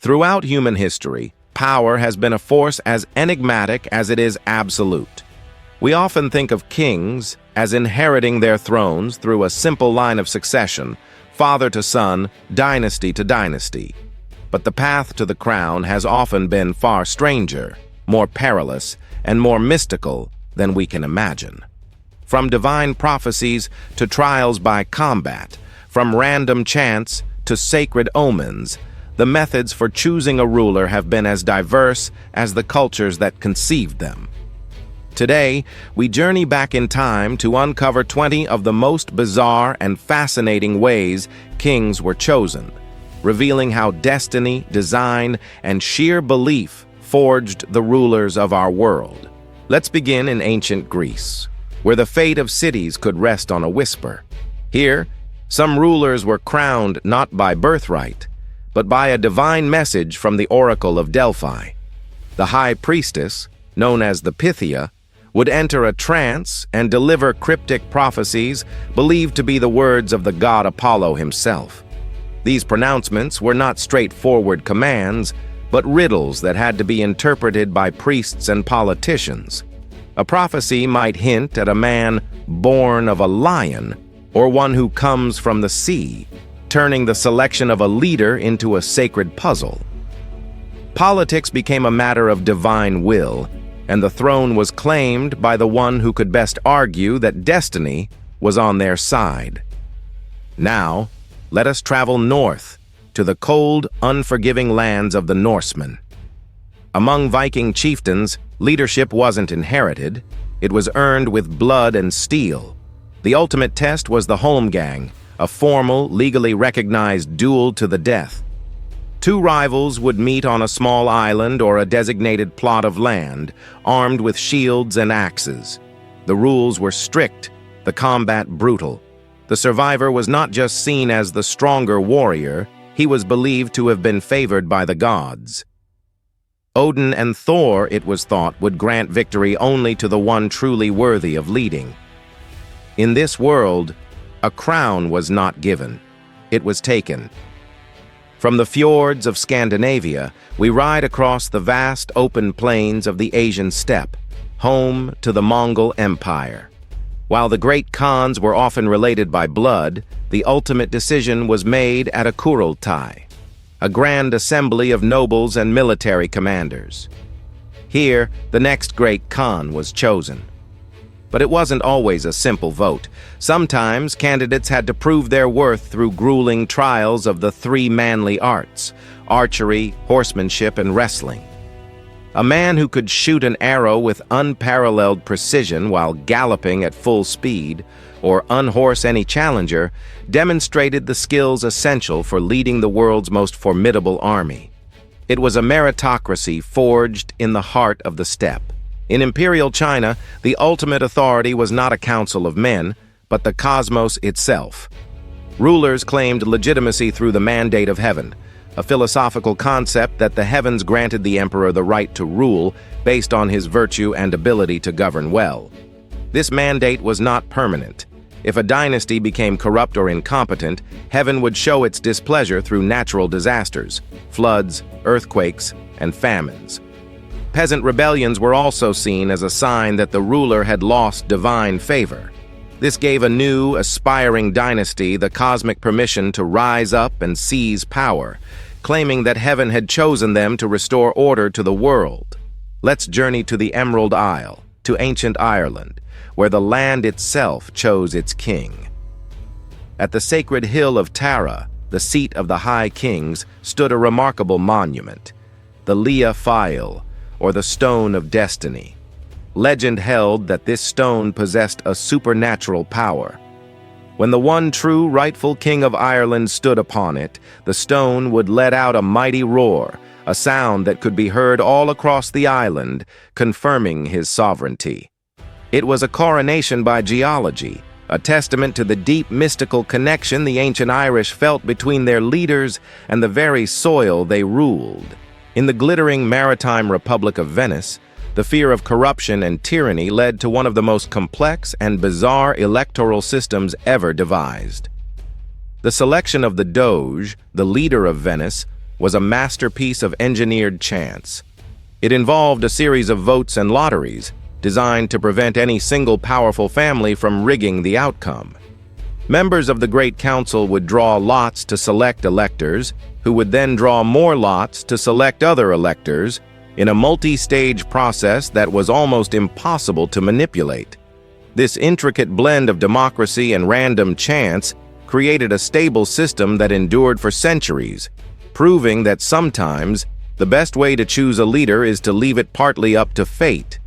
Throughout human history, power has been a force as enigmatic as it is absolute. We often think of kings as inheriting their thrones through a simple line of succession, father to son, dynasty to dynasty. But the path to the crown has often been far stranger, more perilous, and more mystical than we can imagine. From divine prophecies to trials by combat, from random chance to sacred omens, the methods for choosing a ruler have been as diverse as the cultures that conceived them. Today, we journey back in time to uncover 20 of the most bizarre and fascinating ways kings were chosen, revealing how destiny, design, and sheer belief forged the rulers of our world. Let's begin in ancient Greece, where the fate of cities could rest on a whisper. Here, some rulers were crowned not by birthright, but by a divine message from the Oracle of Delphi. The high priestess, known as the Pythia, would enter a trance and deliver cryptic prophecies believed to be the words of the god Apollo himself. These pronouncements were not straightforward commands, but riddles that had to be interpreted by priests and politicians. A prophecy might hint at a man born of a lion or one who comes from the sea, turning the selection of a leader into a sacred puzzle. Politics became a matter of divine will, and the throne was claimed by the one who could best argue that destiny was on their side. Now, let us travel north to the cold, unforgiving lands of the Norsemen. Among Viking chieftains, leadership wasn't inherited, it was earned with blood and steel. The ultimate test was the holmgang, a formal, legally recognized duel to the death. Two rivals would meet on a small island or a designated plot of land, armed with shields and axes. The rules were strict, the combat brutal. The survivor was not just seen as the stronger warrior, he was believed to have been favored by the gods. Odin and Thor, it was thought, would grant victory only to the one truly worthy of leading. In this world, a crown was not given, it was taken. From the fjords of Scandinavia, we ride across the vast open plains of the Asian steppe, home to the Mongol Empire. While the great Khans were often related by blood, the ultimate decision was made at a Kurultai, a grand assembly of nobles and military commanders. Here, the next great Khan was chosen. But it wasn't always a simple vote. Sometimes candidates had to prove their worth through grueling trials of the three manly arts: archery, horsemanship, and wrestling. A man who could shoot an arrow with unparalleled precision while galloping at full speed, or unhorse any challenger, demonstrated the skills essential for leading the world's most formidable army. It was a meritocracy forged in the heart of the steppe. In imperial China, the ultimate authority was not a council of men, but the cosmos itself. Rulers claimed legitimacy through the mandate of heaven, a philosophical concept that the heavens granted the emperor the right to rule based on his virtue and ability to govern well. This mandate was not permanent. If a dynasty became corrupt or incompetent, heaven would show its displeasure through natural disasters, floods, earthquakes, and famines. Peasant rebellions were also seen as a sign that the ruler had lost divine favor. This gave a new, aspiring dynasty the cosmic permission to rise up and seize power, claiming that heaven had chosen them to restore order to the world. Let's journey to the Emerald Isle, to ancient Ireland, where the land itself chose its king. At the sacred hill of Tara, the seat of the High Kings, stood a remarkable monument, the Lia Fáil, or the Stone of Destiny. Legend held that this stone possessed a supernatural power. When the one true rightful king of Ireland stood upon it, the stone would let out a mighty roar, a sound that could be heard all across the island, confirming his sovereignty. It was a coronation by geology, a testament to the deep mystical connection the ancient Irish felt between their leaders and the very soil they ruled. In the glittering maritime Republic of Venice, the fear of corruption and tyranny led to one of the most complex and bizarre electoral systems ever devised. The selection of the Doge, the leader of Venice, was a masterpiece of engineered chance. It involved a series of votes and lotteries designed to prevent any single powerful family from rigging the outcome. Members of the Great Council would draw lots to select electors, who would then draw more lots to select other electors in a multi-stage process that was almost impossible to manipulate. This intricate blend of democracy and random chance created a stable system that endured for centuries, proving that sometimes the best way to choose a leader is to leave it partly up to fate.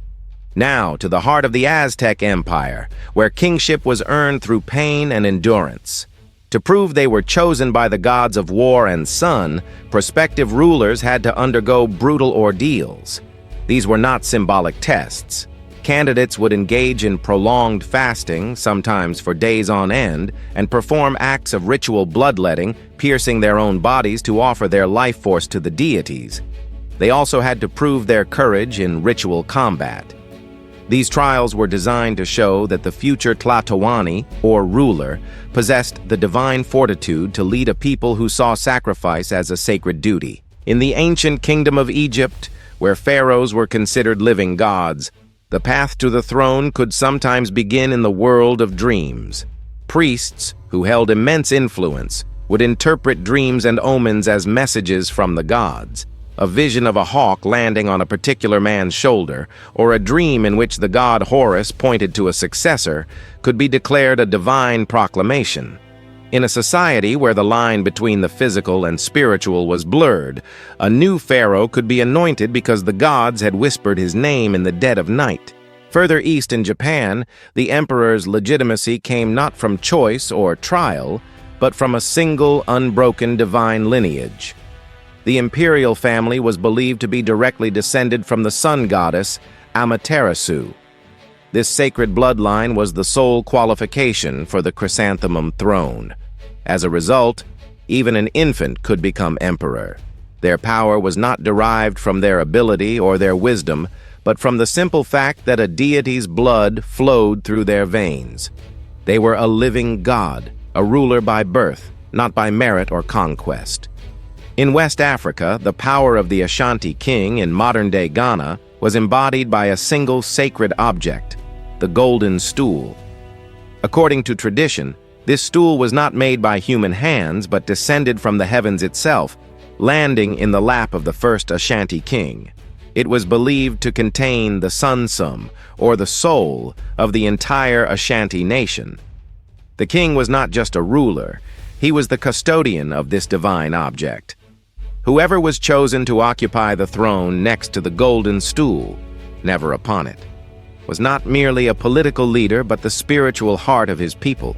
Now to the heart of the Aztec Empire, where kingship was earned through pain and endurance. To prove they were chosen by the gods of war and sun, prospective rulers had to undergo brutal ordeals. These were not symbolic tests. Candidates would engage in prolonged fasting, sometimes for days on end, and perform acts of ritual bloodletting, piercing their own bodies to offer their life force to the deities. They also had to prove their courage in ritual combat. These trials were designed to show that the future Tlatoani, or ruler, possessed the divine fortitude to lead a people who saw sacrifice as a sacred duty. In the ancient kingdom of Egypt, where pharaohs were considered living gods, the path to the throne could sometimes begin in the world of dreams. Priests, who held immense influence, would interpret dreams and omens as messages from the gods. A vision of a hawk landing on a particular man's shoulder, or a dream in which the god Horus pointed to a successor, could be declared a divine proclamation. In a society where the line between the physical and spiritual was blurred, a new pharaoh could be anointed because the gods had whispered his name in the dead of night. Further east in Japan, the emperor's legitimacy came not from choice or trial, but from a single, unbroken divine lineage. The imperial family was believed to be directly descended from the sun goddess Amaterasu. This sacred bloodline was the sole qualification for the chrysanthemum throne. As a result, even an infant could become emperor. Their power was not derived from their ability or their wisdom, but from the simple fact that a deity's blood flowed through their veins. They were a living god, a ruler by birth, not by merit or conquest. In West Africa, the power of the Ashanti king in modern-day Ghana was embodied by a single sacred object, the golden stool. According to tradition, this stool was not made by human hands but descended from the heavens itself, landing in the lap of the first Ashanti king. It was believed to contain the sunsum, or the soul, of the entire Ashanti nation. The king was not just a ruler, he was the custodian of this divine object. Whoever was chosen to occupy the throne next to the golden stool, never upon it, was not merely a political leader but the spiritual heart of his people.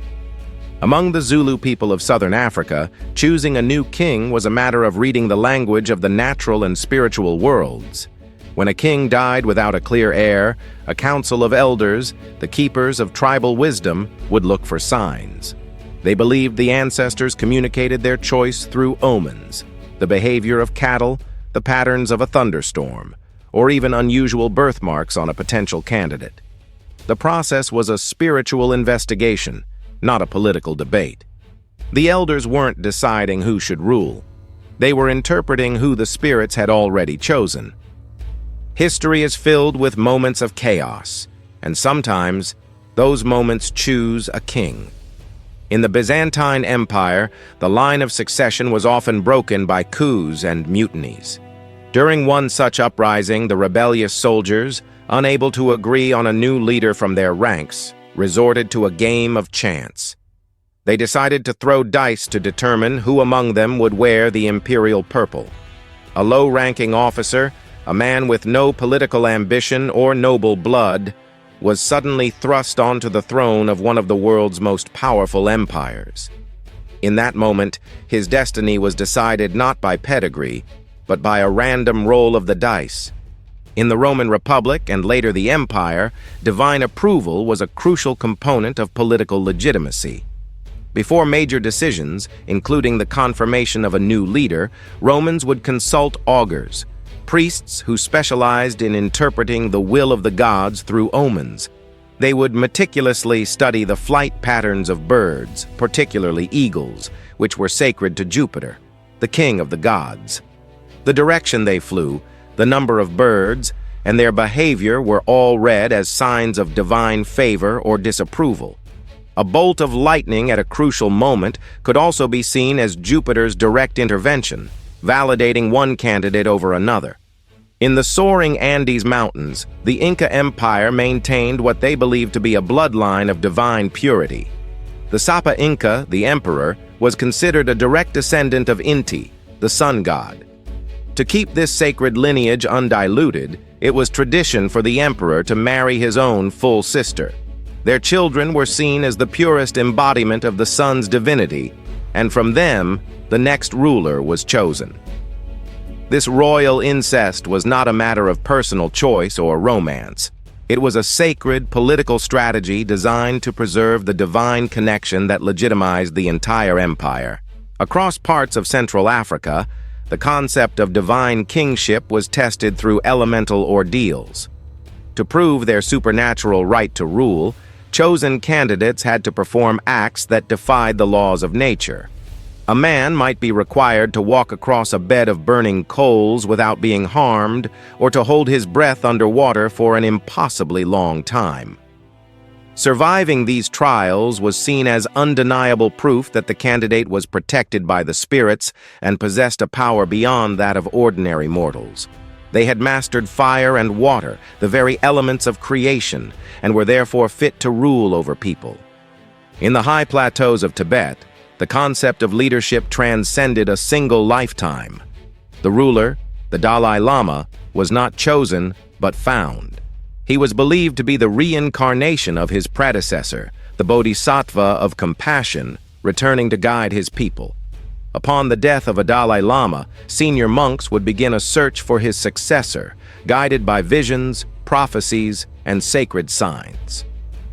Among the Zulu people of southern Africa, choosing a new king was a matter of reading the language of the natural and spiritual worlds. When a king died without a clear heir, a council of elders, the keepers of tribal wisdom, would look for signs. They believed the ancestors communicated their choice through omens, the behavior of cattle, the patterns of a thunderstorm, or even unusual birthmarks on a potential candidate. The process was a spiritual investigation, not a political debate. The elders weren't deciding who should rule. They were interpreting who the spirits had already chosen. History is filled with moments of chaos, and sometimes those moments choose a king. In the Byzantine Empire, the line of succession was often broken by coups and mutinies. During one such uprising, the rebellious soldiers, unable to agree on a new leader from their ranks, resorted to a game of chance. They decided to throw dice to determine who among them would wear the imperial purple. A low-ranking officer, a man with no political ambition or noble blood, was suddenly thrust onto the throne of one of the world's most powerful empires. In that moment, his destiny was decided not by pedigree, but by a random roll of the dice. In the Roman Republic and later the Empire, divine approval was a crucial component of political legitimacy. Before major decisions, including the confirmation of a new leader, Romans would consult augurs, priests who specialized in interpreting the will of the gods through omens. They would meticulously study the flight patterns of birds, particularly eagles, which were sacred to Jupiter. the king of the gods. The direction they flew, the number of birds, and their behavior were all read as signs of divine favor or disapproval. A bolt of lightning at a crucial moment could also be seen as Jupiter's direct intervention, validating one candidate over another. In the soaring Andes Mountains, the Inca Empire maintained what they believed to be a bloodline of divine purity. The Sapa Inca, the emperor, was considered a direct descendant of Inti, the sun god. To keep this sacred lineage undiluted, it was tradition for the emperor to marry his own full sister. Their children were seen as the purest embodiment of the sun's divinity, and from them, the next ruler was chosen. This royal incest was not a matter of personal choice or romance. It was a sacred political strategy designed to preserve the divine connection that legitimized the entire empire. Across parts of Central Africa, the concept of divine kingship was tested through elemental ordeals. To prove their supernatural right to rule, chosen candidates had to perform acts that defied the laws of nature. A man might be required to walk across a bed of burning coals without being harmed, or to hold his breath underwater for an impossibly long time. Surviving these trials was seen as undeniable proof that the candidate was protected by the spirits and possessed a power beyond that of ordinary mortals. They had mastered fire and water, the very elements of creation, and were therefore fit to rule over people. In the high plateaus of Tibet, the concept of leadership transcended a single lifetime. The ruler, the Dalai Lama, was not chosen but found. He was believed to be the reincarnation of his predecessor, the Bodhisattva of compassion, returning to guide his people. Upon the death of a Dalai Lama, senior monks would begin a search for his successor, guided by visions, prophecies, and sacred signs.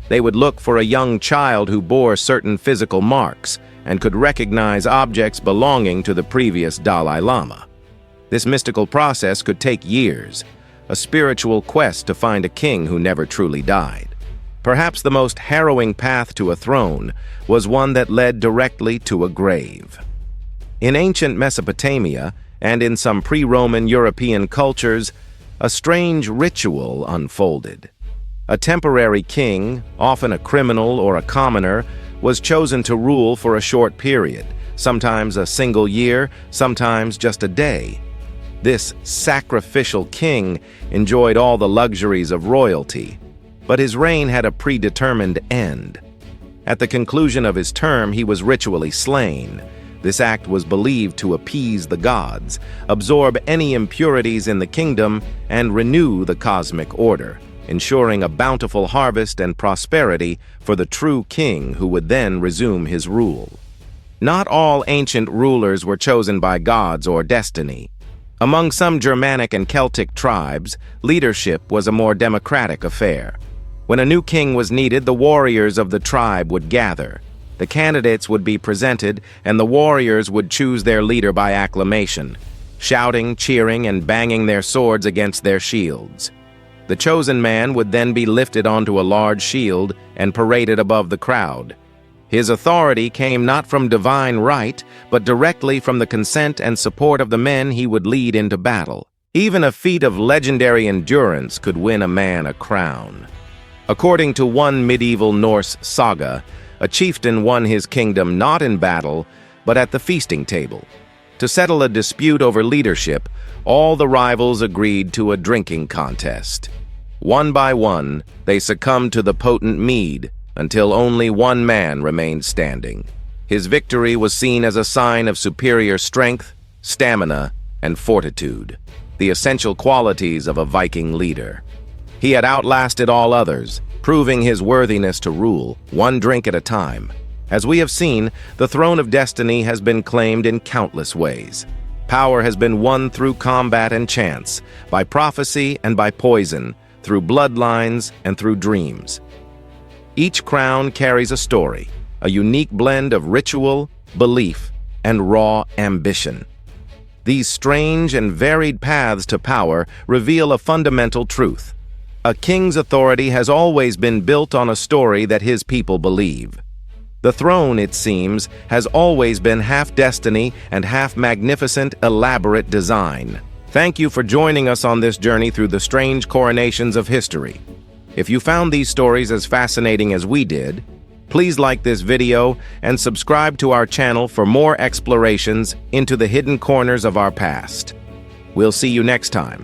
They would look for a young child who bore certain physical marks and could recognize objects belonging to the previous Dalai Lama. This mystical process could take years, a spiritual quest to find a king who never truly died. Perhaps the most harrowing path to a throne was one that led directly to a grave. In ancient Mesopotamia, and in some pre-Roman European cultures, a strange ritual unfolded. A temporary king, often a criminal or a commoner, was chosen to rule for a short period, sometimes a single year, sometimes just a day. This sacrificial king enjoyed all the luxuries of royalty, but his reign had a predetermined end. At the conclusion of his term, he was ritually slain. This act was believed to appease the gods, absorb any impurities in the kingdom, and renew the cosmic order, ensuring a bountiful harvest and prosperity for the true king who would then resume his rule. Not all ancient rulers were chosen by gods or destiny. Among some Germanic and Celtic tribes, leadership was a more democratic affair. When a new king was needed, the warriors of the tribe would gather. The candidates would be presented, and the warriors would choose their leader by acclamation, shouting, cheering, and banging their swords against their shields. The chosen man would then be lifted onto a large shield and paraded above the crowd. His authority came not from divine right, but directly from the consent and support of the men he would lead into battle. Even a feat of legendary endurance could win a man a crown. According to one medieval Norse saga, a chieftain won his kingdom not in battle, but at the feasting table. To settle a dispute over leadership, all the rivals agreed to a drinking contest. One by one, they succumbed to the potent mead, until only one man remained standing. His victory was seen as a sign of superior strength, stamina, and fortitude, the essential qualities of a Viking leader. He had outlasted all others, proving his worthiness to rule, one drink at a time. As we have seen, the throne of destiny has been claimed in countless ways. Power has been won through combat and chance, by prophecy and by poison, through bloodlines and through dreams. Each crown carries a story, a unique blend of ritual, belief, and raw ambition. These strange and varied paths to power reveal a fundamental truth. A king's authority has always been built on a story that his people believe. The throne, it seems, has always been half destiny and half magnificent, elaborate design. Thank you for joining us on this journey through the strange coronations of history. If you found these stories as fascinating as we did, please like this video and subscribe to our channel for more explorations into the hidden corners of our past. We'll see you next time.